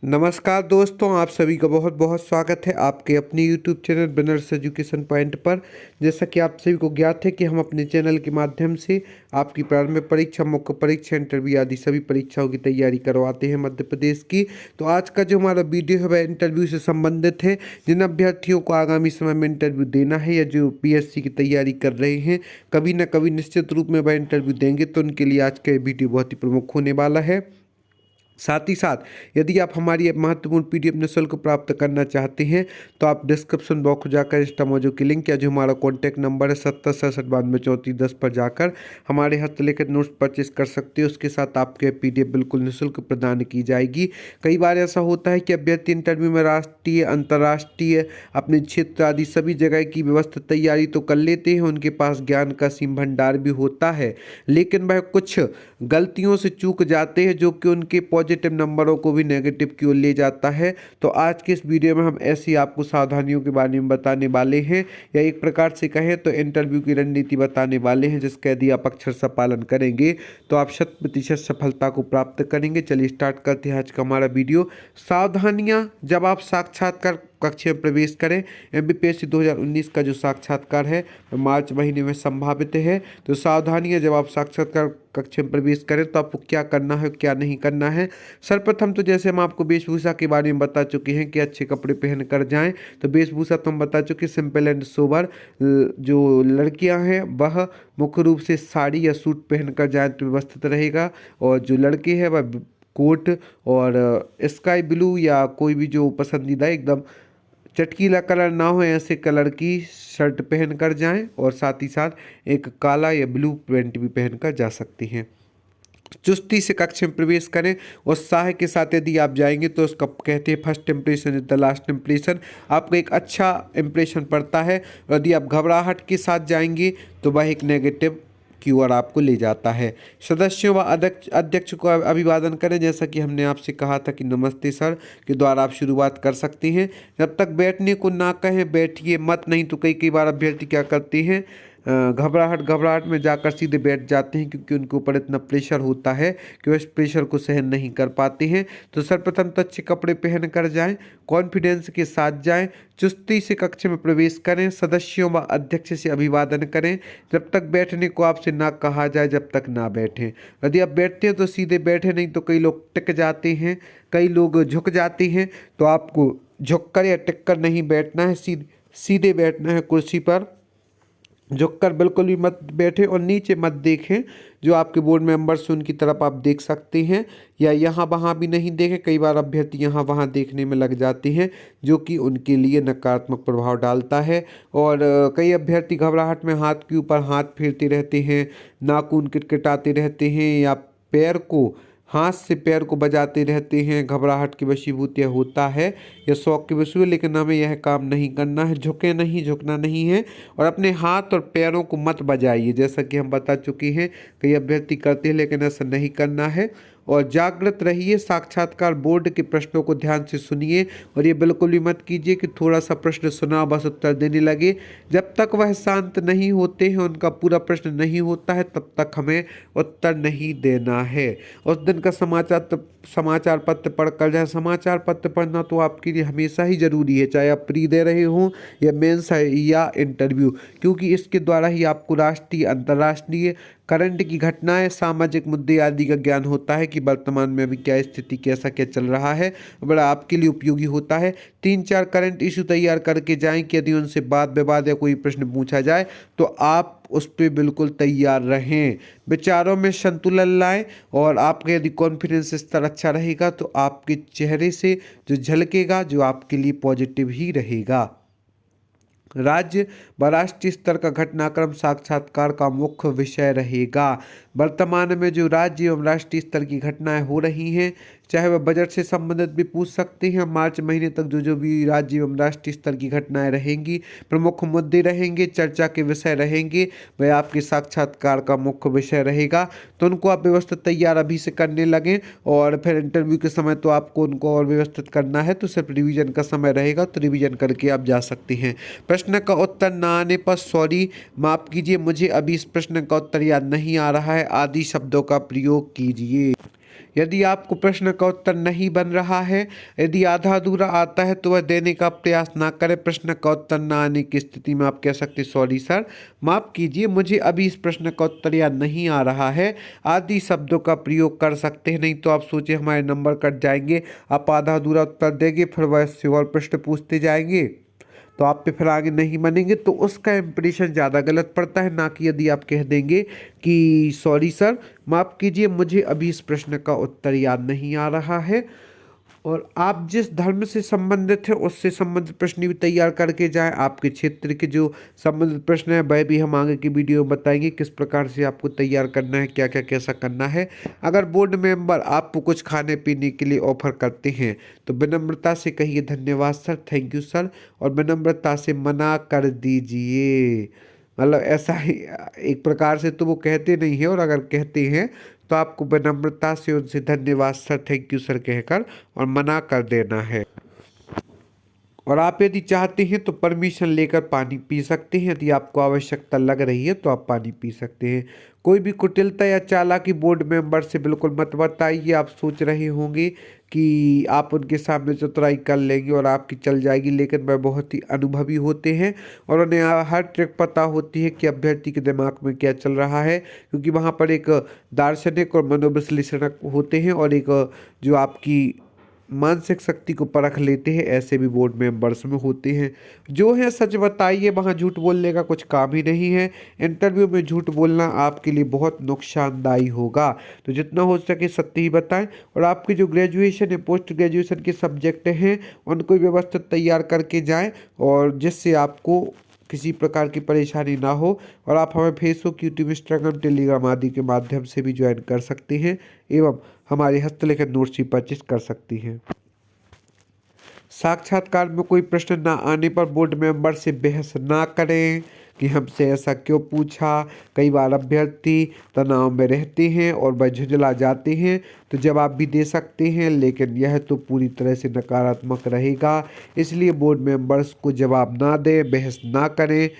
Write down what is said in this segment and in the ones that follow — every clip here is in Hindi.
नमस्कार दोस्तों, आप सभी का बहुत बहुत स्वागत है आपके अपने YouTube channel beginners education point पर। जैसा कि आप सभी को ज्ञात है कि हम अपने चैनल के माध्यम से आपकी प्रारंभिक परीक्षा, मुख्य परीक्षा, इंटरव्यू आदि सभी परीक्षाओं की तैयारी करवाते हैं मध्य प्रदेश की। तो आज का जो हमारा वीडियो है वह इंटरव्यू से संबंधित है। जिन अभ्यर्थियों को आगामी समय में इंटरव्यू देना है या जो PSC की तैयारी कर रहे हैं, कभी न कभी निश्चित रूप में वह इंटरव्यू देंगे, तो उनके लिए आज का वीडियो बहुत ही प्रमुख होने वाला है। साथ ही साथ यदि आप हमारी महत्वपूर्ण PDF निःशुल्क प्राप्त करना चाहते हैं तो आप डिस्क्रिप्शन बॉक्स में जाकर इंस्टामोजो की लिंक या जो हमारा कॉन्टैक्ट नंबर है 7067923410 पर जाकर हमारे हस्तलिखित नोट्स परचेज कर सकते हो। उसके साथ आपके PDF बिल्कुल निःशुल्क प्रदान की जाएगी। कई बार ऐसा होता है कि अभ्यर्थी इंटरव्यू में राष्ट्रीय, अंतर्राष्ट्रीय, अपने क्षेत्र आदि सभी जगह की व्यवस्थित तैयारी तो कर लेते हैं, उनके पास ज्ञान का सीम भंडार भी होता है, लेकिन वह कुछ गलतियों से चूक जाते हैं जो कि उनके पॉजिटिव नंबरों को भी नेगेटिव की ओर ले जाता है। तो आज के इस वीडियो में हम ऐसी आपको सावधानियों के बारे में बताने वाले हैं, या एक प्रकार से कहें तो इंटरव्यू की रणनीति बताने वाले हैं, जिसका यदि आप अक्षरशः पालन करेंगे तो आप 100% सफलता को प्राप्त करेंगे। चलिए स्टार्ट करते हैं आज का हमारा वीडियो। सावधानियां जब आप साक्षात्कार कक्षा में प्रवेश करें। MBPSC 2019 का जो साक्षात्कार है वह मार्च महीने में संभावित है। तो सावधानियां जब आप साक्षात्कार कक्षा में प्रवेश करें तो आपको क्या करना है, क्या नहीं करना है। सर्वप्रथम तो जैसे हम आपको वेशभूषा के बारे में बता चुके हैं कि अच्छे कपड़े पहन कर जाएं, तो वेशभूषा तो हम बता चुके, सिंपल एंड सोबर। जो लड़कियां हैं वह मुख्य रूप से साड़ी या सूट पहन कर जाएँ तो व्यवस्थित रहेगा, और जो लड़के हैं वह कोट और स्काई ब्लू या कोई भी जो पसंदीदा एकदम चटकीला कलर ना हो ऐसे कलर की शर्ट पहन कर जाएं, और साथ ही साथ एक काला या ब्लू पैंट भी पहन कर जा सकती हैं। चुस्ती से कक्षा में प्रवेश करें, उत्साह के साथ यदि आप जाएंगे तो उसका कहते हैं first impression is the last impression. आपको एक अच्छा इंप्रेशन पड़ता है। यदि आप घबराहट के साथ जाएंगे तो वह एक नेगेटिव की ओर आपको ले जाता है। सदस्यों व अध्यक्ष को अभिवादन करें, जैसा कि हमने आपसे कहा था कि नमस्ते सर के द्वारा आप शुरुआत कर सकते हैं। जब तक बैठने को ना कहें बैठिए मत, नहीं तो कई बार अभ्यर्थी क्या करते हैं, घबराहट में जाकर सीधे बैठ जाते हैं, क्योंकि उनके ऊपर इतना प्रेशर होता है कि वह इस प्रेशर को सहन नहीं कर पाते हैं। तो सर्वप्रथम तो अच्छे कपड़े पहन कर जाएं, कॉन्फिडेंस के साथ जाएं, चुस्ती से कक्षा में प्रवेश करें, सदस्यों व अध्यक्ष से अभिवादन करें। जब तक बैठने को आपसे ना कहा जाए जब तक ना बैठें। यदि आप बैठते हैं तो सीधे बैठे, नहीं तो कई लोग टिक जाते हैं, कई लोग झुक जाते हैं। तो आपको झुक कर या टिक कर नहीं बैठना है, सीधे बैठना है कुर्सी पर। झुककर बिल्कुल भी मत बैठे और नीचे मत देखें। जो आपके बोर्ड मेंबर्स उनकी तरफ आप देख सकते हैं, या यहाँ वहाँ भी नहीं देखें। कई बार अभ्यर्थी यहाँ वहाँ देखने में लग जाते हैं, जो कि उनके लिए नकारात्मक प्रभाव डालता है। और कई अभ्यर्थी घबराहट में हाथ के ऊपर हाथ फेरते रहते हैं, नाखून किटकिटाते रहते हैं, या पैर को हाथ से पैर को बजाते रहते हैं। घबराहट की वशीभूत यह होता है, यह शौक की वशू है, लेकिन हमें यह काम नहीं करना है। झुके नहीं, झुकना नहीं है, और अपने हाथ और पैरों को मत बजाइए, जैसा कि हम बता चुके हैं। कई अभ्यर्थी करते हैं, लेकिन ऐसा नहीं करना है। और जागृत रहिए, साक्षात्कार बोर्ड के प्रश्नों को ध्यान से सुनिए, और ये बिल्कुल भी मत कीजिए कि थोड़ा सा प्रश्न सुना बस उत्तर देने लगे। जब तक वह शांत नहीं होते हैं, उनका पूरा प्रश्न नहीं होता है, तब तक हमें उत्तर नहीं देना है। उस दिन का समाचार पत्र पढ़कर जाए। समाचार पत्र पढ़ना तो आपके लिए हमेशा ही जरूरी है, चाहे आप प्री दे रहे हों या मेंस या इंटरव्यू, क्योंकि इसके द्वारा ही आपको राष्ट्रीय, अंतर्राष्ट्रीय, करंट की घटनाएं, सामाजिक मुद्दे आदि का ज्ञान होता है कि वर्तमान में अभी क्या स्थिति, कैसा क्या चल रहा है। बड़ा आपके लिए उपयोगी होता है। 3-4 करंट इशू तैयार करके जाएं कि यदि उनसे वाद विवाद या कोई प्रश्न पूछा जाए तो आप उस पर बिल्कुल तैयार रहें। विचारों में संतुलन लाएं, और आपका यदि कॉन्फिडेंस स्तर अच्छा रहेगा तो आपके चेहरे से जो झलकेगा, जो आपके लिए पॉजिटिव ही रहेगा। राज्य व राष्ट्रीय स्तर का घटनाक्रम साक्षात्कार का मुख्य विषय रहेगा। वर्तमान में जो राज्य एवं राष्ट्रीय स्तर की घटनाएं हो रही हैं, चाहे वह बजट से संबंधित भी पूछ सकते हैं। मार्च महीने तक जो भी राज्य एवं राष्ट्रीय स्तर की घटनाएं रहेंगी, प्रमुख मुद्दे रहेंगे, चर्चा के विषय रहेंगे, वह आपके साक्षात्कार का मुख्य विषय रहेगा। तो उनको आप व्यवस्थित तैयार अभी से करने लगें, और फिर इंटरव्यू के समय तो आपको उनको और व्यवस्थित करना है, तो सिर्फ रिवीजन का समय रहेगा, तो रिवीजन करके आप जा सकते हैं। प्रश्न का उत्तर ना आने पर सॉरी, माफ़ कीजिए, मुझे अभी इस प्रश्न का उत्तर याद नहीं आ रहा है, आदि शब्दों का प्रयोग कीजिए। यदि आपको प्रश्न का उत्तर नहीं बन रहा है, यदि आधा अधूरा आता है तो वह देने का प्रयास ना करें। प्रश्न का उत्तर ना आने की स्थिति में आप कह सकते सॉरी सर, माफ़ कीजिए, मुझे अभी इस प्रश्न का उत्तर याद नहीं आ रहा है, आदि शब्दों का प्रयोग कर सकते हैं। नहीं तो आप सोचिए हमारे नंबर कट जाएंगे, आप आधा अधूरा उत्तर देंगे, फिर वह से और प्रश्न पूछते जाएंगे तो आप पे फिर आगे नहीं बनेंगे, तो उसका इम्प्रेशन ज़्यादा गलत पड़ता है। ना कि यदि आप कह देंगे कि सॉरी सर, माफ़ कीजिए, मुझे अभी इस प्रश्न का उत्तर याद नहीं आ रहा है, और आप जिस धर्म से संबंधित है उससे संबंधित प्रश्न भी तैयार करके जाएं। आपके क्षेत्र के जो संबंधित प्रश्न है वह भी हम आगे की वीडियो में बताएंगे किस प्रकार से आपको तैयार करना है, क्या क्या कैसा करना है। अगर बोर्ड मेंबर आपको कुछ खाने पीने के लिए ऑफर करते हैं तो विनम्रता से कहिए धन्यवाद सर, थैंक यू सर, और विनम्रता से मना कर दीजिए। मतलब ऐसा ही एक प्रकार से तो वो कहते नहीं है, और अगर कहते हैं तो आपको विनम्रता से उनसे धन्यवाद सर, थैंक यू सर कहकर और मना कर देना है। और आप यदि चाहते हैं तो परमिशन लेकर पानी पी सकते हैं। यदि आपको आवश्यकता लग रही है तो आप पानी पी सकते हैं। कोई भी कुटिलता या चालाकी बोर्ड मेंबर से बिल्कुल मत बताइए। आप सोच रहे होंगे कि आप उनके सामने चतुराई कर लेंगे और आपकी चल जाएगी, लेकिन वह बहुत ही अनुभवी होते हैं और उन्हें हर ट्रिक पता होती है कि अभ्यर्थी के दिमाग में क्या चल रहा है, क्योंकि वहाँ पर एक दार्शनिक और मनोविश्लेषणक होते हैं और एक जो आपकी मानसिक शक्ति को परख लेते हैं, ऐसे भी बोर्ड मेंबर्स में होते हैं। जो है सच बताइए, वहाँ झूठ बोलने का कुछ काम ही नहीं है। इंटरव्यू में झूठ बोलना आपके लिए बहुत नुकसानदायी होगा, तो जितना हो सके सत्य ही बताएं। और आपके जो ग्रेजुएशन है, पोस्ट ग्रेजुएशन के सब्जेक्ट हैं, उनको व्यवस्थित तैयार करके जाएँ, और जिससे आपको किसी प्रकार की परेशानी ना हो। और आप हमें फेसबुक, यूट्यूब, इंस्टाग्राम, टेलीग्राम आदि के माध्यम से भी ज्वाइन कर सकते हैं एवं हमारे हस्तलिखित नोट्स भी परचेज कर सकती हैं। साक्षात्कार में कोई प्रश्न ना आने पर बोर्ड मेंबर से बहस ना करें कि हमसे ऐसा क्यों पूछा। कई बार अभ्यर्थी तनाव में रहते हैं और वह झुंझला जाते हैं, तो जवाब भी दे सकते हैं, लेकिन यह तो पूरी तरह से नकारात्मक रहेगा। इसलिए बोर्ड मेंबर्स को जवाब ना दें, बहस ना करें,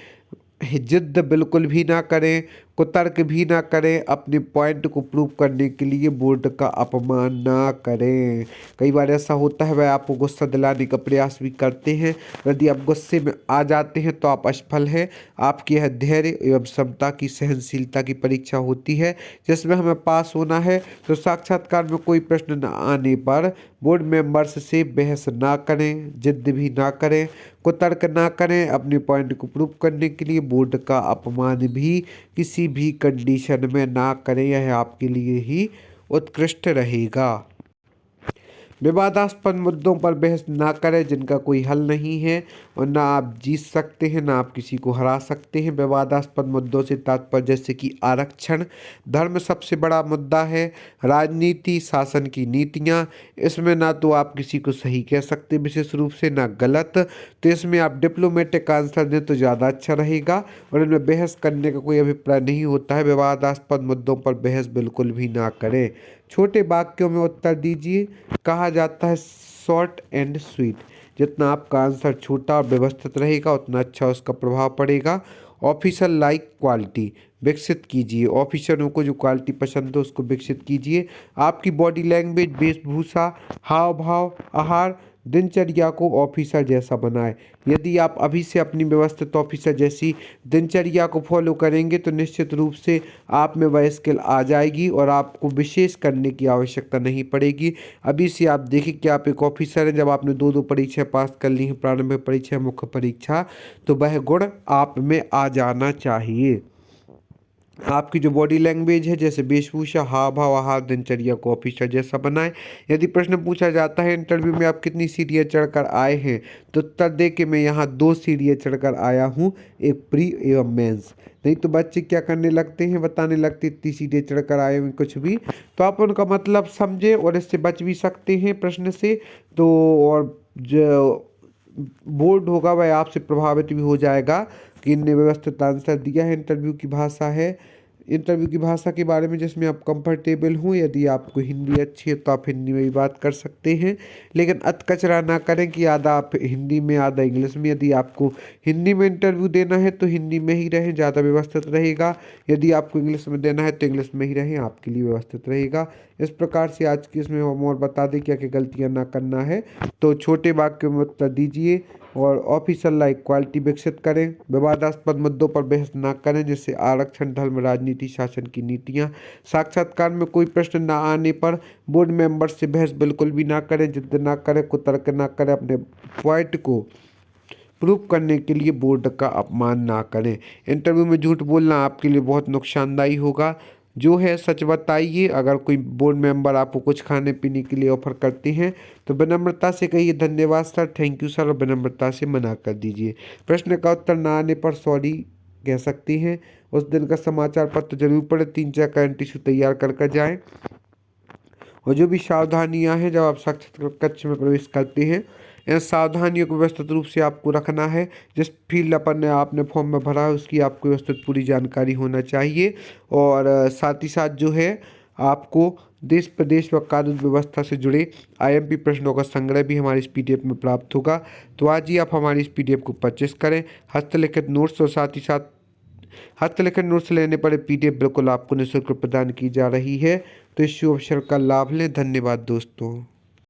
जिद्द बिल्कुल भी ना करें, कुतर्क भी ना करें, अपने पॉइंट को प्रूव करने के लिए बोर्ड का अपमान ना करें। कई बार ऐसा होता है वह आपको गुस्सा दिलाने का प्रयास भी करते हैं, यदि आप गुस्से में आ जाते हैं तो आप असफल हैं। आपकी यह धैर्य एवं क्षमता की, सहनशीलता की परीक्षा होती है जिसमें हमें पास होना है। तो साक्षात्कार में कोई प्रश्न न आने पर बोर्ड मेंबर्स से बहस ना करें, जिद भी ना करें, कुतर्क ना करें, अपने पॉइंट को प्रूव करने के लिए बोर्ड का अपमान भी किसी भी कंडीशन में ना करें, यह आपके लिए ही उत्कृष्ट रहेगा। विवादास्पद मुद्दों पर बहस ना करें जिनका कोई हल नहीं है, और ना आप जीत सकते हैं ना आप किसी को हरा सकते हैं। विवादास्पद मुद्दों से तात्पर्य जैसे कि आरक्षण, धर्म सबसे बड़ा मुद्दा है, राजनीति, शासन की नीतियाँ, इसमें ना तो आप किसी को सही कह सकते विशेष रूप से, ना गलत। तो इसमें आप डिप्लोमेटिक आंसर दें तो ज़्यादा अच्छा रहेगा, और इनमें बहस करने का कोई अभिप्राय नहीं होता है। विवादास्पद मुद्दों पर बहस बिल्कुल भी ना करें। छोटे वाक्यों में उत्तर दीजिए। कहा जाता है शॉर्ट एंड स्वीट। जितना आपका आंसर छोटा और व्यवस्थित रहेगा उतना अच्छा उसका प्रभाव पड़ेगा। ऑफिसर लाइक क्वालिटी विकसित कीजिए। ऑफिसरों को जो क्वालिटी पसंद है उसको विकसित कीजिए। आपकी बॉडी लैंग्वेज, वेशभूषा, हाव भाव, आहार, दिनचर्या को ऑफिसर जैसा बनाए। यदि आप अभी से अपनी व्यवस्थित ऑफिसर जैसी दिनचर्या को फॉलो करेंगे तो निश्चित रूप से आप में वह स्किल आ जाएगी और आपको विशेष करने की आवश्यकता नहीं पड़ेगी। अभी से आप देखिए कि आप एक ऑफिसर हैं, जब आपने दो परीक्षा पास कर ली हैं, प्रारंभिक परीक्षा, मुख्य परीक्षा, तो वह गुण आप में आ जाना चाहिए। आपकी जो बॉडी लैंग्वेज है, जैसे वेशभूषा, हाव भाव, आहार, दिनचर्या को ऑफिसर जैसा बनाएं। यदि प्रश्न पूछा जाता है इंटरव्यू में आप कितनी सीढ़ियाँ चढ़कर आए हैं, तो उत्तर दे कि मैं यहाँ 2 सीढ़ियाँ चढ़कर आया हूँ, एक प्री एवं मेंस। नहीं तो बच्चे क्या करने लगते हैं, बताने लगते इतनी सीढ़ियाँ चढ़कर आए हुए कुछ भी, तो आप उनका मतलब समझें और इससे बच भी सकते हैं प्रश्न से। तो और जो बोर्ड होगा वह आपसे प्रभावित भी हो जाएगा कि इनने व्यवस्थित आंसर दिया है। इंटरव्यू की भाषा है इंटरव्यू की भाषा के बारे में जिसमें आप कंफर्टेबल हों। यदि आपको हिंदी अच्छी है तो आप हिंदी में भी बात कर सकते हैं, लेकिन अतकचरा ना करें कि आधा आप हिंदी में आधा इंग्लिश में। यदि आपको हिंदी में इंटरव्यू देना है तो हिंदी में ही रहें, ज़्यादा व्यवस्थित रहेगा। यदि आपको इंग्लिश में देना है तो इंग्लिश में ही रहें, आपके लिए व्यवस्थित रहेगा। इस प्रकार से आज की इसमें हम और बता दें क्या क्या गलतियाँ ना करना है। तो छोटे वाक्यों में उत्तर दीजिए और ऑफिशियल लाइक क्वालिटी विकसित करें। विवादास्पद मुद्दों पर बहस ना करें, जैसे आरक्षण, धर्म, राजनीति, शासन की नीतियां। साक्षात्कार में कोई प्रश्न ना आने पर बोर्ड मेंबर से बहस बिल्कुल भी ना करें, जिद ना करें, कुतर्क ना करें। अपने पॉइंट को प्रूव करने के लिए बोर्ड का अपमान ना करें। इंटरव्यू में झूठ बोलना आपके लिए बहुत नुकसानदायी होगा। जो है सच बताइए। अगर कोई बोर्ड मेंबर आपको कुछ खाने पीने के लिए ऑफर करते हैं तो विनम्रता से कहिए धन्यवाद सर, थैंक यू सर, और विनम्रता से मना कर दीजिए। प्रश्न का उत्तर ना आने पर सॉरी कह सकती हैं। उस दिन का समाचार पत्र जरूर पढ़े, 3-4 करंट इशू तैयार कर जाएं। और जो भी सावधानियां हैं जब आप साक्षात्कार कक्ष में प्रवेश करते हैं, इन सावधानियों को व्यवस्थित रूप से आपको रखना है। जिस फील्ड अपन ने आपने फॉर्म में भरा है उसकी आपको व्यवस्थित पूरी जानकारी होना चाहिए। और साथ ही साथ जो है आपको देश प्रदेश व कानून व्यवस्था से जुड़े IMP प्रश्नों का संग्रह भी हमारी इस PDF में प्राप्त होगा। तो आज ही आप हमारी इस PDF को परचेस करें। हस्तलिखित नोट्स और साथ ही साथ हस्तलिखित नोट्स लेने पर PDF बिल्कुल आपको निःशुल्क प्रदान की जा रही है। तो इस शुभ अवसर का लाभ लें। धन्यवाद दोस्तों।